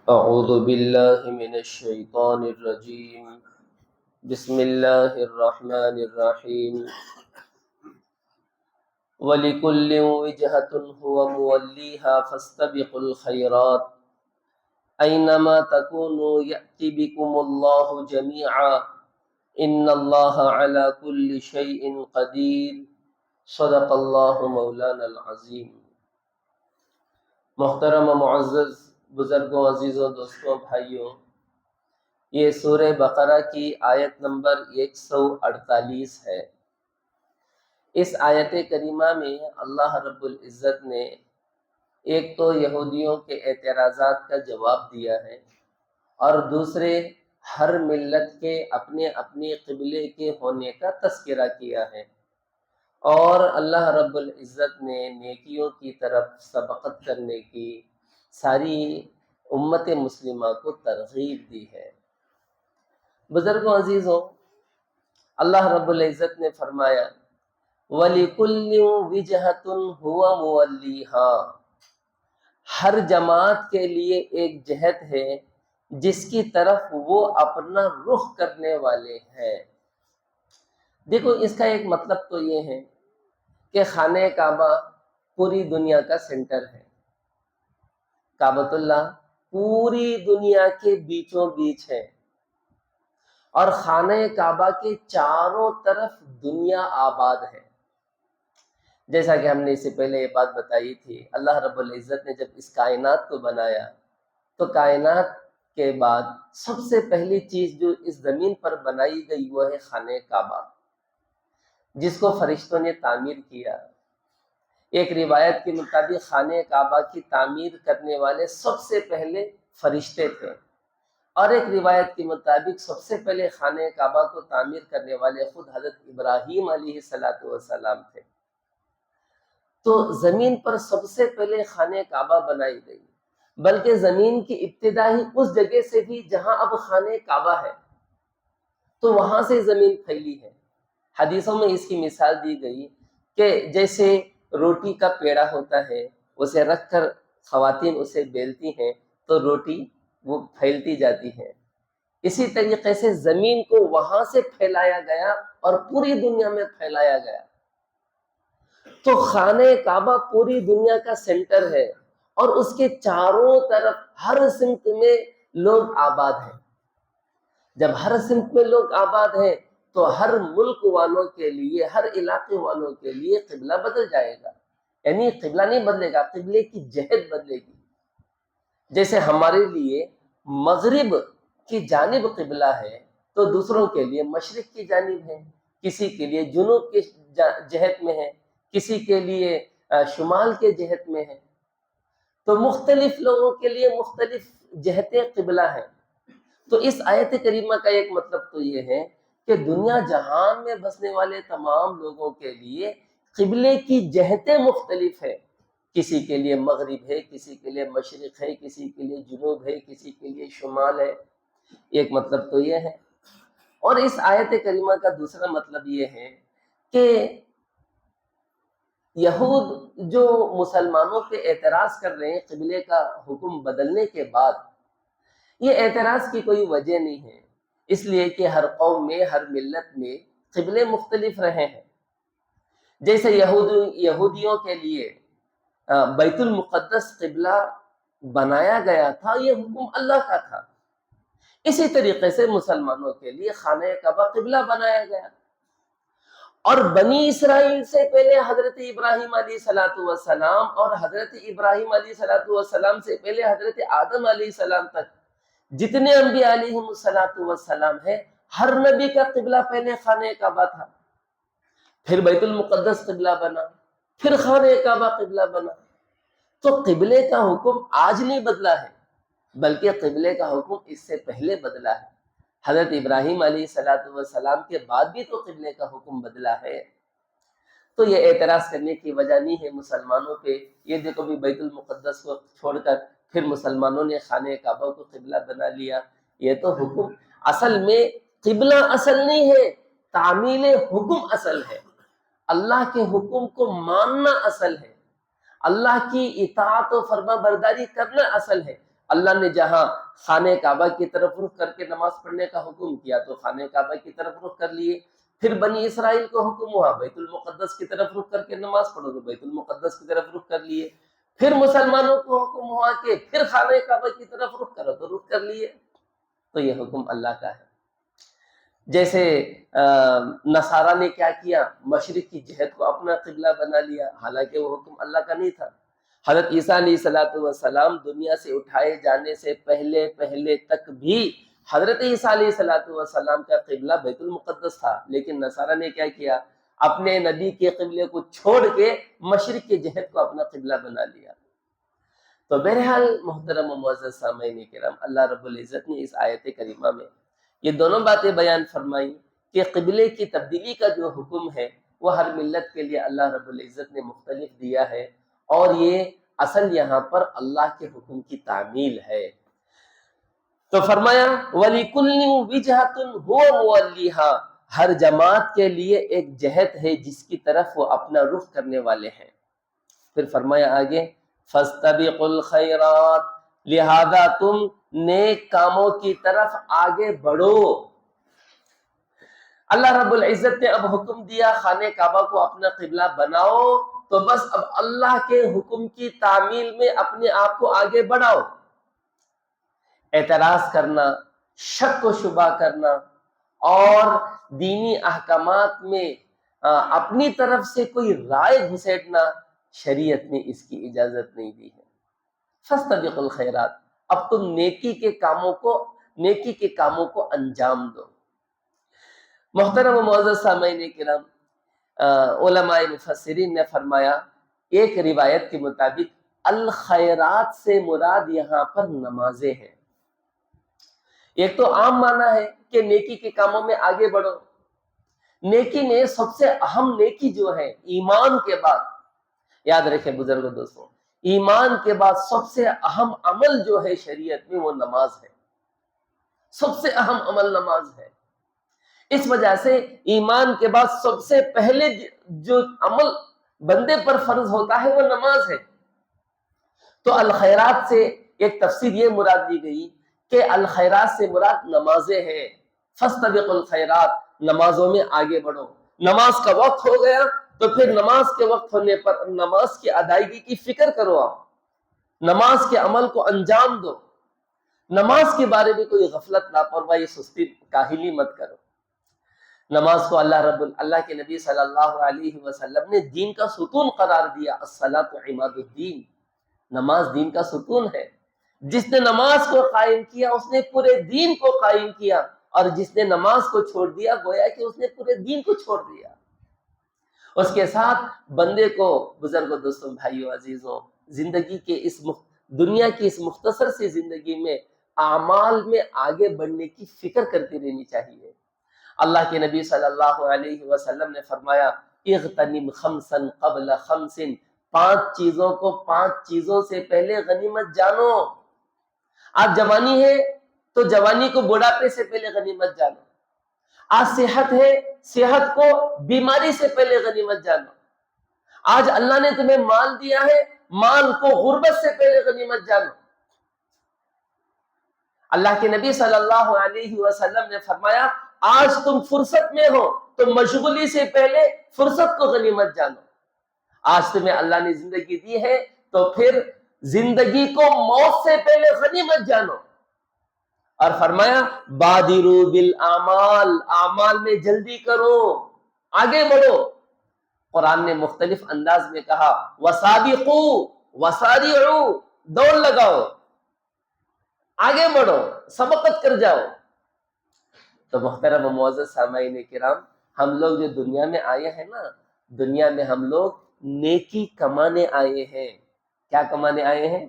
أعوذ بالله من الشيطان الرجيم. بسم الله الرحمن الرحيم. وَلِكُلٍّ وِجْهَةٌ هُوَ مُوَلِّيهَا فَاسْتَبِقُوا الْخَيْرَاتِ أَيْنَمَا تَكُونُوا يَأْتِ بِكُمُ اللَّهُ جَمِيعًا إِنَّ اللَّهَ عَلَى كُلِّ شَيْءٍ قَدِيرٌ. صدق اللہ مولانا العظیم. محترم و معزز بزرگوں، عزیزوں، دوستوں، بھائیوں، یہ سورہ بقرہ کی آیت نمبر 148 ہے۔ اس آیت کریمہ میں اللہ رب العزت نے ایک تو یہودیوں کے اعتراضات کا جواب دیا ہے، اور دوسرے ہر ملت کے اپنے اپنے قبلے کے ہونے کا تذکرہ کیا ہے، اور اللہ رب العزت نے نیکیوں کی طرف سبقت کرنے کی ساری امت مسلمہ کو ترغیب دی ہے۔ بزرگوں، عزیزوں، اللہ رب العزت نے فرمایا وَلِكُلٍّ وِجْهَةٌ هُوَ مُوَلِّيهَا، ہر جماعت کے لیے ایک جہت ہے جس کی طرف وہ اپنا رخ کرنے والے ہیں۔ دیکھو، اس کا ایک مطلب تو یہ ہے کہ خانہ کعبہ پوری دنیا کا سینٹر ہے۔ کعبۃ اللہ پوری دنیا کے بیچوں بیچ ہے، اور خانہ کعبہ کے چاروں طرف دنیا آباد ہے۔ جیسا کہ ہم نے اس سے پہلے یہ بات بتائی تھی، اللہ رب العزت نے جب اس کائنات کو بنایا تو کائنات کے بعد سب سے پہلی چیز جو اس زمین پر بنائی گئی وہ ہے خانہ کعبہ، جس کو فرشتوں نے تعمیر کیا۔ ایک روایت کے مطابق خانہ کعبہ کی تعمیر کرنے والے سب سے پہلے فرشتے تھے، اور ایک روایت کے مطابق سب سے پہلے خانہ کعبہ کو تعمیر کرنے والے خود حضرت ابراہیم علیہ السلام تھے۔ تو زمین پر سب سے پہلے خانہ کعبہ بنائی گئی، بلکہ زمین کی ابتدا ہی اس جگہ سے بھی جہاں اب خانہ کعبہ ہے، تو وہاں سے زمین پھیلی ہے۔ حدیثوں میں اس کی مثال دی گئی کہ جیسے روٹی کا پیڑا ہوتا ہے، اسے رکھ کر خواتین اسے بیلتی ہیں تو روٹی وہ پھیلتی جاتی ہے، اسی طریقے سے زمین کو وہاں سے پھیلایا گیا اور پوری دنیا میں پھیلایا گیا۔ تو خانہ کعبہ پوری دنیا کا سینٹر ہے، اور اس کے چاروں طرف ہر سمت میں لوگ آباد ہیں۔ جب ہر سمت میں لوگ آباد ہیں تو ہر ملک والوں کے لیے، ہر علاقے والوں کے لیے قبلہ بدل جائے گا، یعنی قبلہ نہیں بدلے گا، قبلے کی جہت بدلے گی۔ جیسے ہمارے لیے مغرب کی جانب قبلہ ہے تو دوسروں کے لیے مشرق کی جانب ہے، کسی کے لیے جنوب کی جہت میں ہے، کسی کے لیے شمال کے جہت میں ہے۔ تو مختلف لوگوں کے لیے مختلف جہتیں قبلہ ہیں۔ تو اس آیت کریمہ کا ایک مطلب تو یہ ہے کہ دنیا جہان میں بسنے والے تمام لوگوں کے لیے قبلے کی جہتیں مختلف ہیں۔ کسی کے لیے مغرب ہے، کسی کے لیے مشرق ہے، کسی کے لیے جنوب ہے، کسی کے لیے شمال ہے۔ ایک مطلب تو یہ ہے، اور اس آیت کریمہ کا دوسرا مطلب یہ ہے کہ یہود جو مسلمانوں پہ اعتراض کر رہے ہیں قبلے کا حکم بدلنے کے بعد، یہ اعتراض کی کوئی وجہ نہیں ہے، اس لیے کہ ہر قوم میں، ہر ملت میں قبلے مختلف رہے ہیں۔ جیسے یہودیوں کے لیے بیت المقدس قبلہ بنایا گیا تھا، یہ حکم اللہ کا تھا، اسی طریقے سے مسلمانوں کے لیے خانہ کعبہ قبلہ بنایا گیا۔ اور بنی اسرائیل سے پہلے حضرت ابراہیم علیہ السلام، اور حضرت ابراہیم علیہ السلام سے پہلے حضرت آدم علیہ السلام تک جتنے انبیاء علیہ السلام ہیں، ہر نبی کا قبلہ پہلے خانہ کعبہ تھا، پھر بیت المقدس قبلہ بنا، پھر خانہ کعبہ قبلہ بنا۔ تو قبلے کا حکم آج نہیں بدلا ہے، بلکہ قبلے کا حکم اس سے پہلے بدلا ہے۔ حضرت ابراہیم علیہ السلام کے بعد بھی تو قبلے کا حکم بدلا ہے۔ تو یہ اعتراض کرنے کی وجہ نہیں ہے مسلمانوں پہ، یہ دیکھو بھی بیت المقدس کو چھوڑ کر پھر مسلمانوں نے خانہ کعبہ کو قبلہ بنا لیا۔ یہ تو حکم اصل میں قبلہ اصل نہیں ہے، تعمیل حکم اصل ہے۔ اللہ کے حکم کو ماننا اصل ہے، اللہ کی اطاعت و فرما برداری کرنا اصل ہے، اللہ نے جہاں خانہ کعبہ کی طرف رخ کر کے نماز پڑھنے کا حکم کیا تو خانہ کعبہ کی طرف رخ کر لیے، پھر بنی اسرائیل کو حکم ہوا بیت المقدس کی طرف رخ کر کے نماز پڑھو تو بیت المقدس کی طرف رخ کر لیے، پھر مسلمانوں کو حکم ہوا کہ پھر خانہ کعبہ کی طرف رخ کرو تو رخ کر لیے۔ تو یہ حکم اللہ کا ہے۔ جیسے نصارہ نے کیا کیا، مشرق کی جہت کو اپنا قبلہ بنا لیا، حالانکہ وہ حکم اللہ کا نہیں تھا۔ حضرت عیسیٰ علیہ السلام دنیا سے اٹھائے جانے سے پہلے تک بھی حضرت عیسیٰ علیہ السلام کا قبلہ بیت المقدس تھا، لیکن نصارہ نے کیا کیا، اپنے نبی کے قبلے کو چھوڑ کے مشرق کی جہت کو اپنا قبلہ بنا لیا۔ تو بہرحال محترم و معزز سامعین کرام، اللہ رب العزت نے اس آیت کریمہ میں یہ دونوں باتیں بیان فرمائی کہ قبلے کی تبدیلی کا جو حکم ہے وہ ہر ملت کے لیے اللہ رب العزت نے مختلف دیا ہے، اور یہ اصل یہاں پر اللہ کے حکم کی تعمیل ہے۔ تو فرمایا وَلِكُلٍّ وِجْهَةٌ هُوَ مُوَلِّيهَا، ہر جماعت کے لیے ایک جہت ہے جس کی طرف وہ اپنا رخ کرنے والے ہیں۔ پھر فرمایا آگے فَاسْتَبِقُوا الْخَيْرَاتِ، لہذا تم نیک کاموں کی طرف آگے بڑھو۔ اللہ رب العزت نے اب حکم دیا خانہ کعبہ کو اپنا قبلہ بناؤ، تو بس اب اللہ کے حکم کی تعمیل میں اپنے آپ کو آگے بڑھاؤ۔ اعتراض کرنا، شک و شبہ کرنا اور دینی احکامات میں اپنی طرف سے کوئی رائے گھسیٹنا، شریعت نے اس کی اجازت نہیں دی ہے۔ فاستبقوا الخیرات، اب تم نیکی کے کاموں کو انجام دو۔ محترم و معزز سامعین کرام، علماء مفسرین نے فرمایا ایک روایت کے مطابق الخیرات سے مراد یہاں پر نمازیں ہیں۔ ایک تو عام معنی ہے کہ نیکی کے کاموں میں آگے بڑھو۔ نیکی میں سب سے اہم نیکی جو ہے ایمان کے بعد، یاد رکھیں بزرگوں دوستوں، ایمان کے بعد سب سے اہم عمل جو ہے شریعت میں وہ نماز ہے۔ سب سے اہم عمل نماز ہے۔ اس وجہ سے ایمان کے بعد سب سے پہلے جو عمل بندے پر فرض ہوتا ہے وہ نماز ہے۔ تو الخیرات سے ایک تفسیر یہ مراد دی گئی کہ الخیرات سے مراد نمازیں ہیں۔ فاستبقوا الخیرات، نمازوں میں آگے بڑھو۔ نماز کا وقت ہو گیا تو پھر نماز کے وقت ہونے پر نماز کی ادائیگی کی فکر کرو، آپ نماز کے عمل کو انجام دو۔ نماز کے بارے میں کوئی غفلت، لاپرواہی، سستی، کاہلی مت کرو۔ نماز کو اللہ کے نبی صلی اللہ علیہ وسلم نے دین کا ستون قرار دیا۔ الصلاۃ عماد الدین، نماز دین کا ستون ہے۔ جس نے نماز کو قائم کیا اس نے پورے دین کو قائم کیا، اور جس نے نماز کو چھوڑ دیا گویا کہ اس نے پورے دین کو چھوڑ دیا۔ اس کے ساتھ بندے کو، بزرگوں، دوستوں، بھائیوں، عزیزوں، زندگی کے دنیا کی اس مختصر سی زندگی میں اعمال میں آگے بڑھنے کی فکر کرتی رہنی چاہیے۔ اللہ کے نبی صلی اللہ علیہ وسلم نے فرمایا اغتنم خمسا قبل خمس، 5 چیزوں کو 5 چیزوں سے پہلے غنیمت جانو۔ آج جوانی ہے تو جوانی کو بڑھاپے سے پہلے غنیمت جانو۔ آج صحت ہے، صحت کو بیماری سے پہلے غنیمت جانو۔ آج اللہ نے تمہیں مال دیا ہے، مال کو غربت سے پہلے غنیمت جانو۔ اللہ کے نبی صلی اللہ علیہ وسلم نے فرمایا آج تم فرصت میں ہو تو مشغولی سے پہلے فرصت کو غنیمت جانو۔ آج تمہیں اللہ نے زندگی دی ہے تو پھر زندگی کو موت سے پہلے غنیمت جانو۔ اور فرمایا بادروا بالاعمال، اعمال میں جلدی کرو، آگے بڑھو۔ قرآن نے مختلف انداز میں کہا وسابقوا وسارعوا، دوڑ لگاؤ، آگے بڑھو، سبقت کر جاؤ۔ تو محترم و معزز سامعین کرام، ہم لوگ جو دنیا میں آئے ہیں نا، دنیا میں ہم لوگ نیکی کمانے آئے ہیں۔ کیا کمانے آئے ہیں؟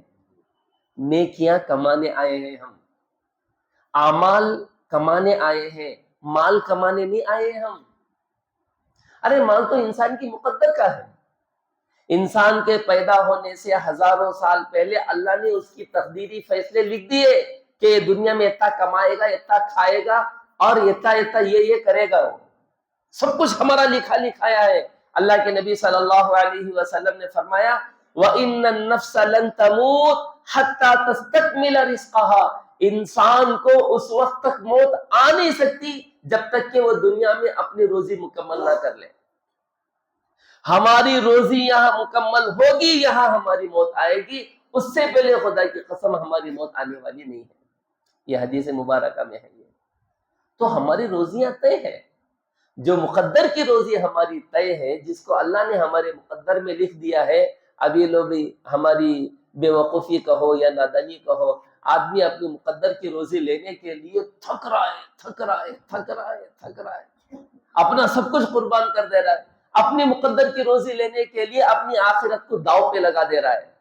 نیکیاں کمانے آئے ہیں۔ ہم اعمال کمانے آئے ہیں، مال کمانے نہیں آئے ہیں ہم۔ ارے مال تو انسان کی مقدر کا ہے۔ انسان کے پیدا ہونے سے ہزاروں سال پہلے اللہ نے اس کی تقدیری فیصلے لکھ دیے کہ یہ دنیا میں اتنا کمائے گا، اتنا کھائے گا، اور اتنا یہ کرے گا۔ سب کچھ ہمارا لکھا لکھایا ہے۔ اللہ کے نبی صلی اللہ علیہ وسلم نے فرمایا وَإِنَّ النَّفْسَ لَن تَمُوتَ حتی تستکمل رزقها، انسان کو اس وقت تک موت آ نہیں سکتی جب تک کہ وہ دنیا میں اپنی روزی مکمل نہ کر لے. ہماری روزی یہاں مکمل ہوگی، یہاں ہماری موت آئے گی، اس سے پہلے خدا کی قسم ہماری موت آنے والی نہیں ہے. یہ حدیث مبارکہ میں ہے. یہ تو ہماری روزیاں طے ہے، جو مقدر کی روزی ہماری طے ہے، جس کو اللہ نے ہمارے مقدر میں لکھ دیا ہے. اب یہ لوگ ہماری بے وقوفی کہو یا نادانی کہو، آدمی اپنی مقدر کی روزی لینے کے لیے تھک رہا ہے، اپنا سب کچھ قربان کر دے رہا ہے، اپنی مقدر کی روزی لینے کے لیے اپنی آخرت کو داؤ پہ لگا دے رہا ہے،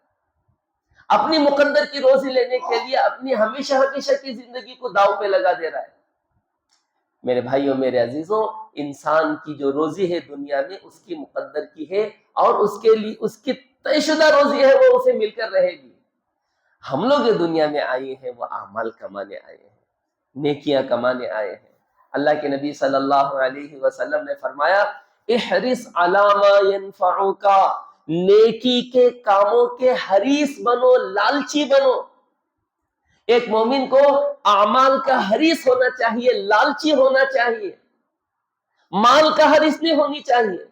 اپنی مقدر کی روزی لینے کے لیے اپنی ہمیشہ کی زندگی کو داؤ پہ لگا دے رہا ہے. میرے بھائیوں، میرے عزیزوں، انسان کی جو روزی ہے دنیا میں اس کی مقدر کی ہے، اور اس کے لیے اس کی طے شدہ روزی ہے، وہ اسے مل کر رہے گی. ہم لوگ جو دنیا میں آئے ہیں وہ اعمال کمانے آئے ہیں، نیکیاں کمانے آئے ہیں. اللہ کے نبی صلی اللہ علیہ وسلم نے فرمایا، احرص علی ما ینفعک، نیکی کے کاموں کے حریص بنو، لالچی بنو. ایک مومن کو اعمال کا حریص ہونا چاہیے، لالچی ہونا چاہیے. مال کا حریص نہیں ہونی چاہیے،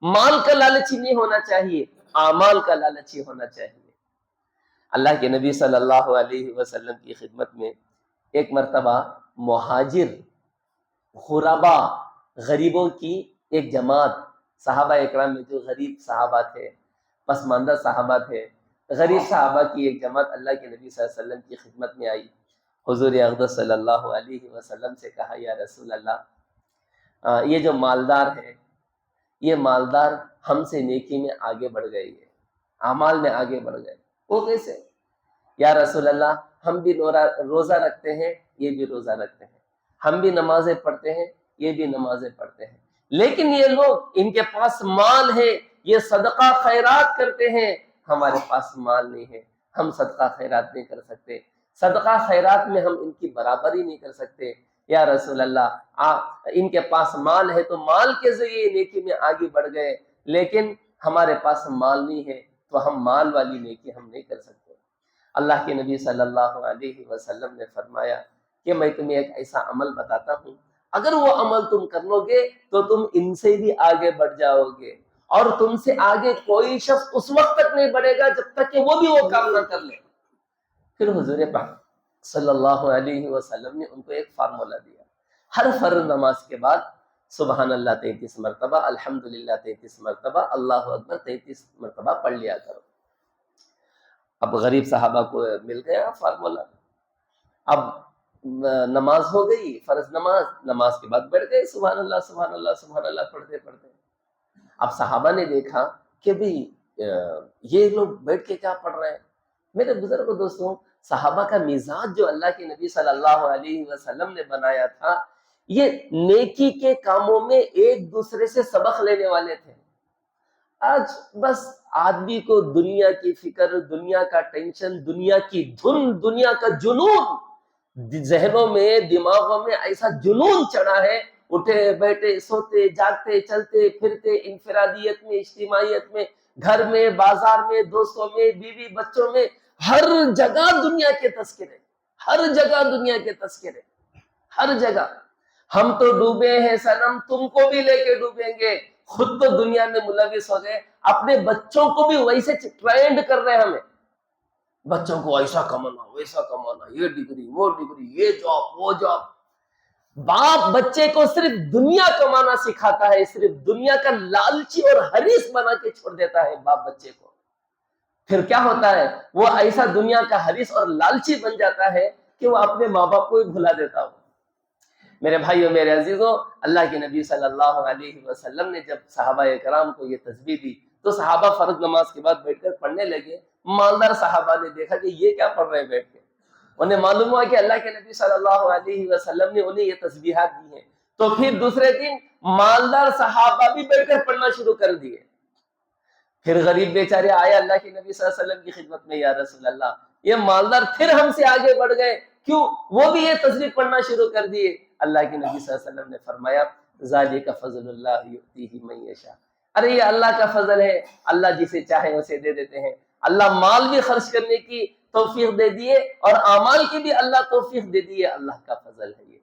مال کا لالچی نہیں ہونا چاہیے، اعمال کا لالچی ہونا چاہیے. اللہ کے نبی صلی اللہ علیہ وسلم کی خدمت میں ایک مرتبہ مہاجر غربا، غریبوں کی ایک جماعت، صحابہ اکرام میں جو غریب صحابہ تھے، پسماندہ صحابہ تھے، غریب صحابہ کی ایک جماعت اللہ کے نبی صلی اللہ علیہ وسلم کی خدمت میں آئی. حضور اقدس صلی اللہ علیہ وسلم سے کہا، یا رسول اللہ، یہ جو مالدار ہے، یہ مالدار ہم سے نیکی میں آگے بڑھ گئے ہیں، اعمال میں آگے بڑھ گئے. وہ کیسے؟ یا رسول اللہ، ہم بھی روزہ رکھتے ہیں، یہ بھی روزہ رکھتے ہیں، ہم بھی نمازیں پڑھتے ہیں، یہ بھی نمازیں پڑھتے ہیں، لیکن یہ لوگ، ان کے پاس مال ہے، یہ صدقہ خیرات کرتے ہیں، ہمارے پاس مال نہیں ہے، ہم صدقہ خیرات نہیں کر سکتے، صدقہ خیرات میں ہم ان کی برابری نہیں کر سکتے. یا رسول اللہ، ان کے پاس مال ہے تو مال کے ذریعے نیکی میں آگے بڑھ گئے، لیکن ہمارے پاس مال نہیں ہے تو ہم مال والی نیکی ہم نہیں کر سکتے. اللہ کے نبی صلی اللہ علیہ وسلم نے فرمایا کہ میں تمہیں ایک ایسا عمل بتاتا ہوں، اگر وہ عمل تم کر لو گے تو تم ان سے بھی آگے بڑھ جاؤ گے، اور تم سے آگے کوئی شخص اس وقت تک نہیں بڑھے گا جب تک کہ وہ بھی وہ کام نہ کر لے. پھر حضور پاک صلی اللہ علیہ وسلم نے ان کو ایک فارمولا دیا، ہر فرض نماز کے بعد سبحان اللہ 33 مرتبہ، الحمدللہ 33 مرتبہ، اللہ اکبر 33 مرتبہ پڑھ لیا کرو. اب غریب صحابہ کو مل گیا فارمولا. اب نماز ہو گئی، فرض نماز کے بعد بیٹھ گئے، سبحان اللہ سبحان اللہ سبحان اللہ پڑھتے پڑھتے. اب صحابہ نے دیکھا کہ بھی یہ لوگ بیٹھ کے کیا پڑھ رہے ہیں. میرے بزرگ دوستوں، صحابہ کا مزاج جو اللہ کے نبی صلی اللہ علیہ وسلم نے بنایا تھا، یہ نیکی کے کاموں میں ایک دوسرے سے سبق لینے والے تھے. آج بس آدمی کو دنیا کی فکر، دنیا کا ٹینشن، دنیا کی دھن، دنیا کا جنون ذہنوں میں، دماغوں میں ایسا جنون چڑھا ہے، اٹھے بیٹھے سوتے جاگتے چلتے پھرتے، انفرادیت میں، اجتماعیت میں، گھر میں، بازار میں، دوستوں میں، بیوی بچوں میں، ہر جگہ دنیا کے تذکرے، ہر جگہ دنیا کے تذکرے، ہر جگہ. ہم تو ڈوبے ہیں صنم، تم کو بھی لے کے ڈوبیں گے. خود تو دنیا میں ملوث ہو گئے، اپنے بچوں کو بھی ویسے ٹرینڈ کر رہے ہیں. ہمیں بچوں کو ایسا کمانا، ویسا کمانا، یہ ڈگری، وہ ڈگری، یہ جاب، وہ جاب. باپ بچے کو صرف دنیا کمانا سکھاتا ہے، صرف دنیا کا لالچی اور حریص بنا کے چھوڑ دیتا ہے باپ بچے کو. پھر کیا ہوتا ہے؟ وہ ایسا دنیا کا حریص اور لالچی بن جاتا ہے کہ وہ اپنے ماں باپ کو بھی بھلا دیتا ہو. میرے بھائیوں، میرے عزیزوں، اللہ کے نبی صلی اللہ علیہ وسلم نے جب صحابہ کرام کو یہ تسبیح دی تو صحابہ فرض نماز کے بعد بیٹھ کر پڑھنے لگے. مالدار صحابہ نے دیکھا کہ یہ کیا پڑھ رہے ہیں بیٹھ کے. انہیں معلوم ہوا کہ اللہ کے نبی صلی اللہ علیہ وسلم نے انہیں یہ تسبیحات دی ہیں. تو پھر دوسرے دن مالدار صحابہ بھی بیٹھ کر پڑھنا شروع کر دیے. پھر غریب بیچارے آئے اللہ کے نبی صلی اللہ علیہ وسلم کی خدمت میں، یا رسول اللہ، یہ مالدار پھر ہم سے آگے بڑھ گئے، کیوں؟ وہ بھی یہ تسبیح پڑھنا شروع کر دیے. اللہ کے نبی صلی اللہ علیہ وسلم نے فرمایا، ذالک فضل اللہ یؤتیہ من یشاء. ارے یہ اللہ کا فضل ہے، اللہ جسے چاہے اسے دے دیتے ہیں. اللہ مال بھی خرچ کرنے کی توفیق دے دیے اور اعمال کی بھی اللہ توفیق دے دیے، اللہ کا فضل ہے یہ۔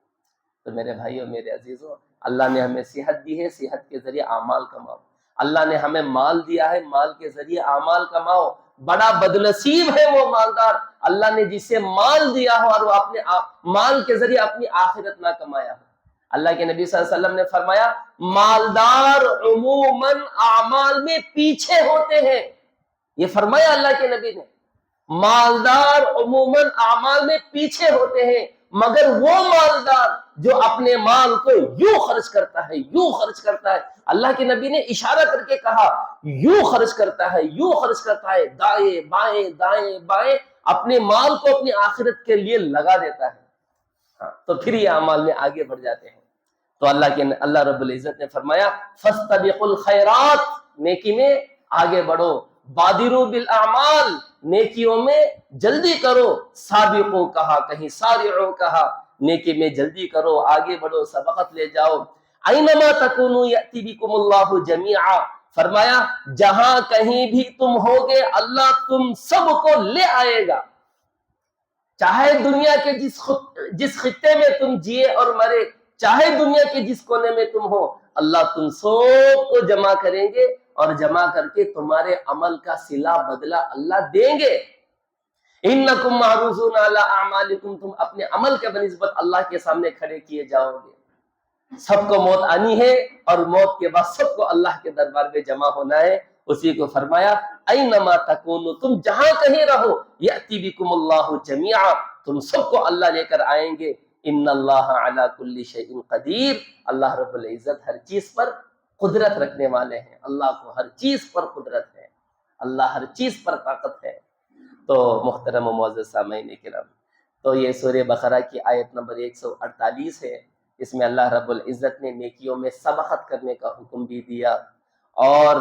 تو میرے بھائیوں، میرے عزیزوں، اللہ نے ہمیں صحت دی ہے، صحت کے ذریعے اعمال کماؤ۔ اللہ نے ہمیں مال دیا ہے، مال کے ذریعے اعمال کماؤ۔ بڑا بدنصیب ہے وہ مالدار، اللہ نے جسے مال دیا ہو اور وہ اپنے مال کے ذریعے اپنی آخرت نہ کمایا ہو۔ اللہ کے نبی صلی اللہ علیہ وسلم نے فرمایا مالدار عموماً اعمال میں پیچھے ہوتے ہیں، یہ فرمایا اللہ کے نبی نے، مالدار عموماً اعمال میں پیچھے ہوتے ہیں، مگر وہ مالدار جو اپنے مال کو یوں خرچ کرتا ہے، یوں خرچ کرتا ہے، اللہ کے نبی نے اشارہ کر کے کہا یوں خرچ کرتا ہے، یوں خرچ کرتا ہے، دائیں بائیں دائیں بائیں، اپنے مال کو اپنی آخرت کے لیے لگا دیتا ہے، ہاں تو پھر یہ اعمال میں آگے بڑھ جاتے ہیں۔ تو اللہ رب العزت نے فرمایا فاستبقوا الخیرات، نیکی میں آگے بڑھو، بادروا بالاعمال، نیکیوں میں جلدی کرو، سابقو کہا، کہیں سارعو کہا، نیکی میں جلدی کرو، آگے بڑھو، سبقت لے جاؤ۔ اینما تکونوا یأتی بکم اللہ جمیعا، فرمایا جہاں کہیں بھی تم ہوگے اللہ تم سب کو لے آئے گا، چاہے دنیا کے جس خطے میں تم جیے اور مرے، چاہے دنیا کے جس کونے میں تم ہو، اللہ تم سب کو جمع کریں گے اور جمع کر کے تمہارے عمل کا صلہ بدلہ اللہ دیں گے۔ انکم معروضون علی اعمالکم، تم اپنے عمل کے بنسبت اللہ کے سامنے کھڑے کیے جاؤ گے۔ سب کو موت آنی ہے اور موت کے بعد سب کو اللہ کے دربار میں جمع ہونا ہے، اسی کو فرمایا اینما تکونوا، تم جہاں کہیں رہو، یأتی بکم اللہ جمیعا، تم سب کو اللہ لے کر آئیں گے۔ ان اللہ علی کل شیء قدیر، اللہ رب العزت ہر چیز پر قدرت رکھنے والے ہیں، اللہ کو ہر چیز پر قدرت ہے، اللہ ہر چیز پر طاقت ہے۔ تو محترم و معزز سامعین کرام، تو یہ سورہ بقرہ کی آیت نمبر 148 ہے، اس میں اللہ رب العزت نے نیکیوں میں سبقت کرنے کا حکم بھی دیا اور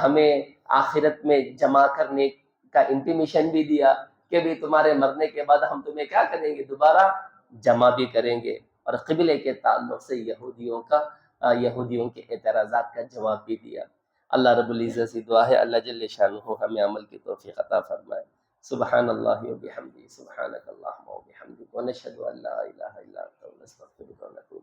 ہمیں آخرت میں جمع کرنے کا انٹیمیشن بھی دیا کہ بھی تمہارے مرنے کے بعد ہم تمہیں کیا کریں گے، دوبارہ جمع بھی کریں گے، اور قبلے کے تعلق سے یہودیوں کے اعتراضات کا جواب بھی دیا۔ اللہ رب العزت سے دعا ہے اللہ جل شانہ ہمیں عمل کی توفیق عطا فرمائے۔ سبحان اللہ و بحمدہ، سبحانک اللہم و بحمدک، ونشہد ان لا الہ الا انت، ونستغفرک ونتوب